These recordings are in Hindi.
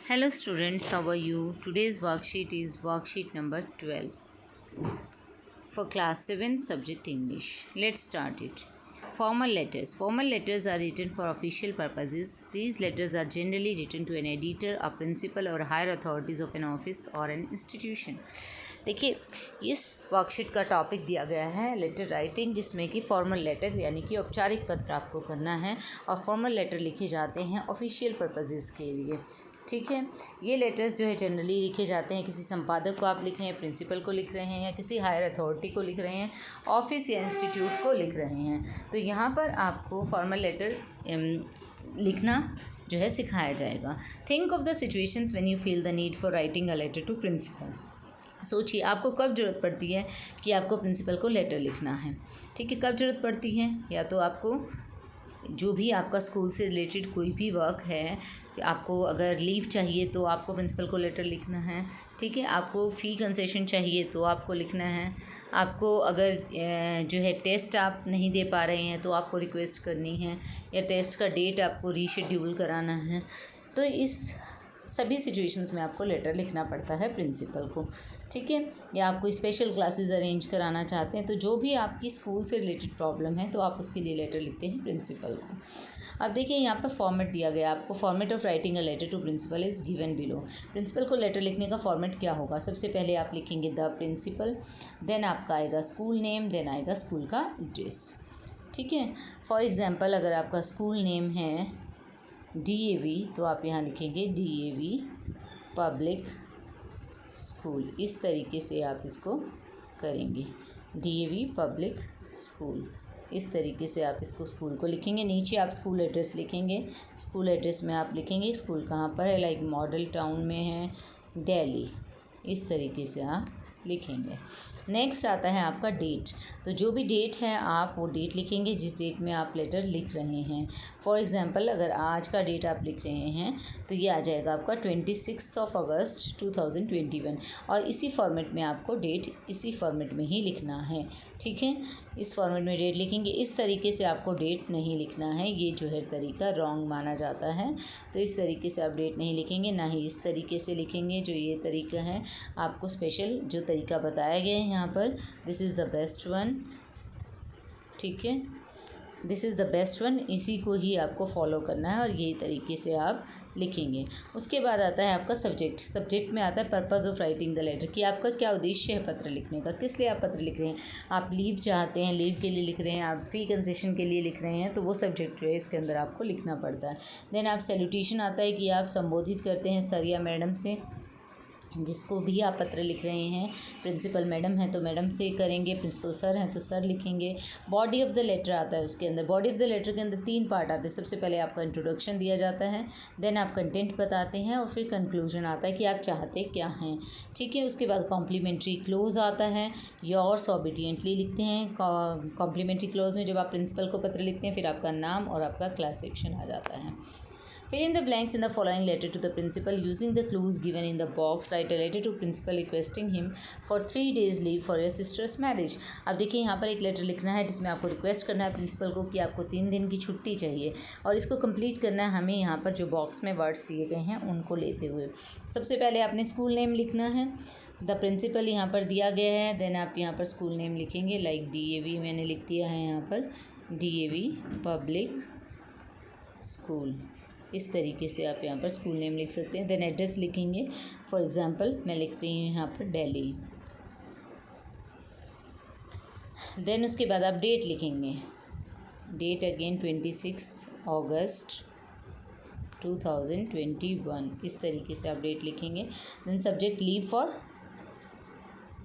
Hello students, how are you? Today's worksheet is worksheet number 12 for class 7 subject English. Let's start it. Formal letters. Formal letters are written for official purposes. These letters are generally written to an editor, a principal or higher authorities of an office or an institution. देखिए इस वर्कशीट का टॉपिक दिया गया है लेटर राइटिंग, जिसमें कि फॉर्मल लेटर यानी कि औपचारिक पत्र आपको करना है और फॉर्मल लेटर लिखे जाते हैं ऑफिशियल पर्पसेस के लिए। ठीक है, ये लेटर्स जो है जनरली लिखे जाते हैं किसी संपादक को आप लिख रहे हैं, प्रिंसिपल को लिख रहे हैं, या किसी हायर अथॉरिटी को लिख रहे हैं, ऑफिस या इंस्टीट्यूट को लिख रहे हैं। तो यहाँ पर आपको फॉर्मल लेटर लिखना जो है सिखाया जाएगा। Think of the situations when you feel the need for writing a letter to principal. सोचिए आपको कब ज़रूरत पड़ती है कि आपको प्रिंसिपल को लेटर लिखना है। ठीक है, कब ज़रूरत पड़ती है? या तो आपको जो भी आपका स्कूल से रिलेटेड कोई भी वर्क है, आपको अगर लीव चाहिए तो आपको प्रिंसिपल को लेटर लिखना है। ठीक है, आपको फ़ी कंसेशन चाहिए तो आपको लिखना है। आपको अगर जो है टेस्ट आप नहीं दे पा रहे हैं तो आपको रिक्वेस्ट करनी है, या टेस्ट का डेट आपको रीशेड्यूल कराना है। तो इस सभी सिचुएशंस में आपको लेटर लिखना पड़ता है प्रिंसिपल को। ठीक है, या आपको स्पेशल क्लासेस अरेंज कराना चाहते हैं, तो जो भी आपकी स्कूल से रिलेटेड प्रॉब्लम है तो आप उसके लिए लेटर लिखते हैं प्रिंसिपल को। अब देखिए यहाँ पर फॉर्मेट दिया गया आपको। Format of writing a letter to principal is given below. Principal को लेटर लिखने का फॉर्मेट क्या होगा? सबसे पहले आप लिखेंगे द प्रिंसिपल, देन आपका आएगा स्कूल नेम, देन आएगा स्कूल का एड्रेस। ठीक है, फॉर एग्जाम्पल अगर आपका स्कूल नेम है DAV तो आप यहाँ लिखेंगे DAV पब्लिक स्कूल। इस तरीके से आप इसको करेंगे, DAV पब्लिक स्कूल। इस तरीके से आप इसको स्कूल को लिखेंगे। नीचे आप स्कूल एड्रेस लिखेंगे। स्कूल एड्रेस में आप लिखेंगे स्कूल कहाँ पर है, लाइक मॉडल टाउन में है, दिल्ली। इस तरीके से आप लिखेंगे। नेक्स्ट आता है आपका डेट। तो जो भी डेट है आप वो डेट लिखेंगे जिस डेट में आप लेटर लिख रहे हैं। फॉर एग्जांपल अगर आज का डेट आप लिख रहे हैं तो ये आ जाएगा आपका 26 अगस्त 2021, और इसी फॉर्मेट में आपको डेट इसी फॉर्मेट में ही लिखना है। ठीक है, इस फॉर्मेट में डेट लिखेंगे। इस तरीके से आपको डेट नहीं लिखना है, ये जो है तरीका रॉन्ग माना जाता है। तो इस तरीके से आप डेट नहीं लिखेंगे, ना ही इस तरीके से लिखेंगे जो ये तरीका है। आपको स्पेशल जो तरीका बताया गया है यहाँ पर, this is the best one. ठीक है, this is the best one, इसी को ही आपको फॉलो करना है और यही तरीके से आप लिखेंगे। उसके बाद आता है आपका सब्जेक्ट। सब्जेक्ट में आता है purpose of writing the letter, कि आपका क्या उद्देश्य है पत्र लिखने का, किस लिए आप पत्र लिख रहे हैं। आप लीव चाहते हैं, लीव के लिए लिख रहे हैं, आप फ़ी कंसेशन के लिए लिख रहे हैं, तो वो सब्जेक्ट जो है इसके अंदर आपको लिखना पड़ता है। देन आप सैल्यूटेशन आता है कि आप संबोधित करते हैं सर या मैडम से, जिसको भी आप पत्र लिख रहे हैं। प्रिंसिपल मैडम है तो मैडम से करेंगे, प्रिंसिपल सर हैं तो सर लिखेंगे। बॉडी ऑफ़ द लेटर आता है उसके अंदर। बॉडी ऑफ़ द लेटर के अंदर 3 पार्ट आते हैं। सबसे पहले आपका इंट्रोडक्शन दिया जाता है, देन आप कंटेंट बताते हैं, और फिर कंक्लूजन आता है कि आप चाहते क्या हैं। ठीक है, उसके बाद कॉम्प्लीमेंट्री क्लोज आता है। योर्स ओबीडिएंटली लिखते हैं कॉम्प्लीमेंट्री क्लोज में। जब आप प्रिंसिपल को पत्र लिखते हैं फिर आपका नाम और आपका क्लास सेक्शन आ जाता है। Fill in the blanks in the following letter to the principal using the clues given in the box. Write a letter to principal requesting him for 3 days leave for your sister's marriage. अब देखिए यहाँ पर एक लेटर लिखना है जिसमें आपको रिक्वेस्ट करना है प्रिंसिपल को कि आपको 3 दिन की छुट्टी चाहिए, और इसको कंप्लीट करना है हमें यहाँ पर जो बॉक्स में वर्ड्स दिए गए हैं उनको लेते हुए। सबसे पहले आपने स्कूल नेम लिखना है, द प्रिंसिपल यहाँ पर दिया गया है। देन आप यहाँ पर स्कूल नेम लिखेंगे, लाइक DAV मैंने लिख दिया है यहाँ पर, DAV पब्लिक स्कूल। इस तरीके से आप यहाँ पर स्कूल नेम लिख सकते हैं। देन एड्रेस लिखेंगे, फॉर एग्जांपल मैं लिख रही हूँ यहाँ पर दिल्ली। देन उसके बाद आप डेट लिखेंगे, डेट अगेन 26 अगस्त 2021। इस तरीके से आप डेट लिखेंगे। Then subject leave for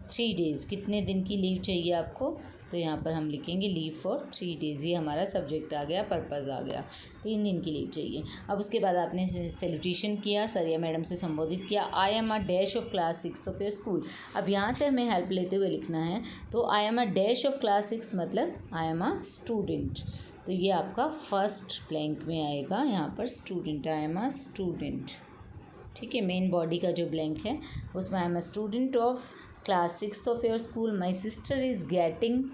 3 days, कितने दिन की लीव चाहिए आपको, तो यहाँ पर हम लिखेंगे लीव फॉर 3 डेज़। ये हमारा सब्जेक्ट आ गया, पर्पज़ आ गया, 3 दिन की लीव चाहिए। अब उसके बाद आपने सैल्यूटेशन किया, सर या मैडम से संबोधित किया। I am a dash of class 6 of your school. अब यहाँ से हमें हेल्प लेते हुए लिखना है, तो I am a dash of class 6 मतलब आई एम अ स्टूडेंट। तो ये आपका फर्स्ट ब्लैंक में आएगा यहाँ पर student, I am a student. ठीक है, मेन बॉडी का जो ब्लैंक है उसमें I am a student of class 6 of your school. My sister is getting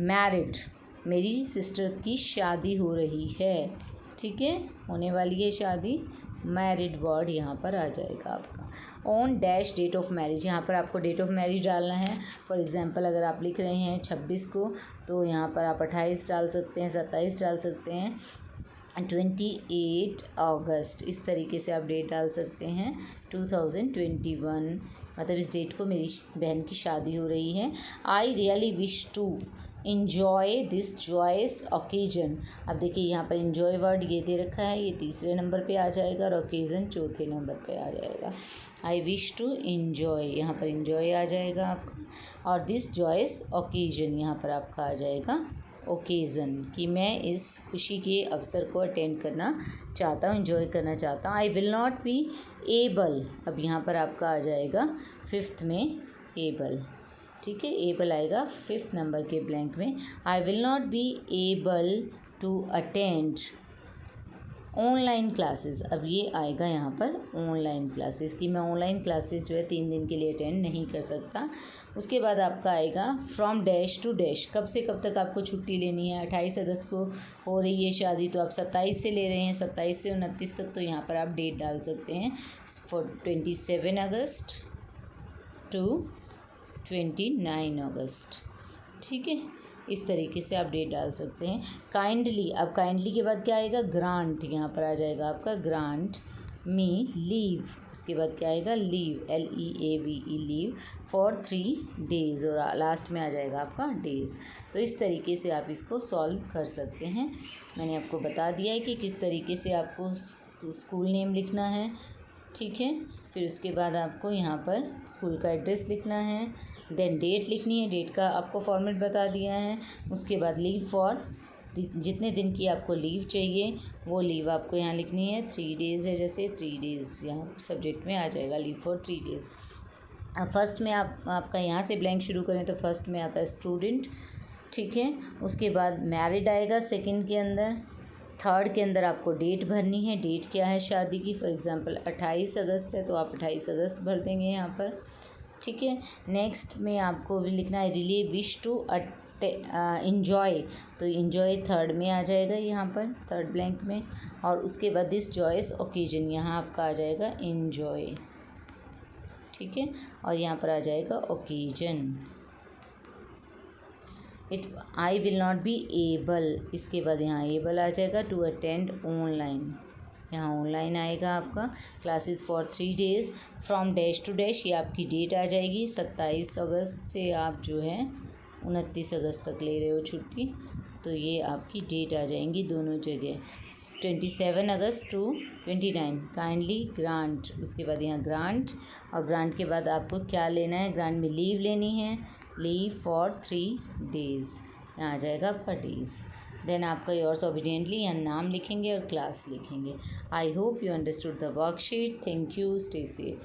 married, मेरी सिस्टर की शादी हो रही है। ठीक है, होने वाली है शादी, मैरिड वर्ड यहाँ पर आ जाएगा आपका। On dash date of marriage, यहाँ पर आपको डेट ऑफ मैरिज डालना है। फॉर एग्जांपल अगर आप लिख रहे हैं 26 को, तो यहाँ पर आप 28 डाल सकते हैं, 27 डाल सकते हैं, 28 अगस्त, इस तरीके से आप डेट डाल सकते हैं। 2021, मतलब इस डेट को मेरी बहन की शादी हो रही है। I really wish to enjoy this joyous occasion. अब देखिए यहाँ पर इन्जॉय वर्ड ये दे रखा है, ये तीसरे नंबर पे आ जाएगा और ओकेजन चौथे नंबर पे आ जाएगा। आई विश टू इन्जॉय, यहाँ पर इन्जॉय आ जाएगा आपका, और दिस जॉयस ओकेजन यहाँ पर आपका आ जाएगा ओकेज़न, कि मैं इस खुशी के अवसर को अटेंड करना चाहता हूँ, इन्जॉय करना चाहता हूँ। आई विल नॉट बी एबल, अब यहाँ पर आपका आ जाएगा 5th में एबल, ठीक है, एबल आएगा 5th नंबर के ब्लैंक में। I will not be able to attend online classes, अब ये आएगा यहाँ पर ऑनलाइन क्लासेस, कि मैं ऑनलाइन क्लासेस जो है 3 दिन के लिए अटेंड नहीं कर सकता। उसके बाद आपका आएगा फ्रॉम डैश टू डैश, कब से कब तक आपको छुट्टी लेनी है। 28 अगस्त को हो रही है शादी, तो आप 27 से ले रहे हैं, 27 से 29 तक, तो यहाँ पर आप डेट डाल सकते हैं फॉर 27 अगस्त टू 29 अगस्त, ठीक है, इस तरीके से आप डेट डाल सकते हैं। काइंडली, अब काइंडली के बाद क्या आएगा, ग्रांट, यहाँ पर आ जाएगा आपका ग्रांट मी लीव, उसके बाद क्या आएगा, leave, LEAVE, leave for 3 days, और लास्ट में आ जाएगा आपका डेज़। तो इस तरीके से आप इसको सॉल्व कर सकते हैं। मैंने आपको बता दिया है कि किस तरीके से आपको स्कूल नेम लिखना है, ठीक है। फिर उसके बाद आपको यहाँ पर स्कूल का एड्रेस लिखना है, देन डेट लिखनी है, डेट का आपको फॉर्मेट बता दिया है। उसके बाद लीव फॉर, जितने दिन की आपको लीव चाहिए वो लीव आपको यहाँ लिखनी है। 3 डेज़ है, जैसे 3 डेज़ यहाँ सब्जेक्ट में आ जाएगा, लीव फॉर 3 डेज़। अब फर्स्ट में आपका यहाँ से ब्लैंक शुरू करें तो फर्स्ट में आता है स्टूडेंट, ठीक है। उसके बाद मैरिड आएगा सेकंड के अंदर, थर्ड के अंदर आपको डेट भरनी है, डेट क्या है शादी की, फॉर एग्जांपल 28 अगस्त है तो आप 28 अगस्त भर देंगे यहाँ पर, ठीक है। नेक्स्ट में आपको लिखना है रियली विश टू इन्जॉय, तो इन्जॉय थर्ड में आ जाएगा यहाँ पर, थर्ड ब्लैंक में। और उसके बाद दिस जॉयस ओकेजन, यहाँ आपका आ जाएगा इन्जॉय, ठीक है, और यहाँ पर आ जाएगा occasion. I will not be able, इसके बाद यहाँ एबल आ जाएगा टू अटेंड ऑनलाइन, यहाँ ऑनलाइन आएगा आपका classes for 3 days from dash to dash, ये आपकी डेट आ जाएगी। 27 अगस्त से आप जो है 29 अगस्त तक ले रहे हो छुट्टी, तो ये आपकी डेट आ जाएंगी दोनों जगह। 27 अगस्त टू 29 काइंडली ग्रांट, उसके बाद यहाँ ग्रांट, और ग्रांट के बाद आपको क्या लेना है, ग्रांट में लीव लेनी है, लीव फॉर 3 डेज़, यहाँ आ जाएगा आपका डेज़। देन आपका योर्स ओबीडियंटली यहाँ नाम लिखेंगे और क्लास लिखेंगे। I hope you understood the worksheet. Thank you, stay safe.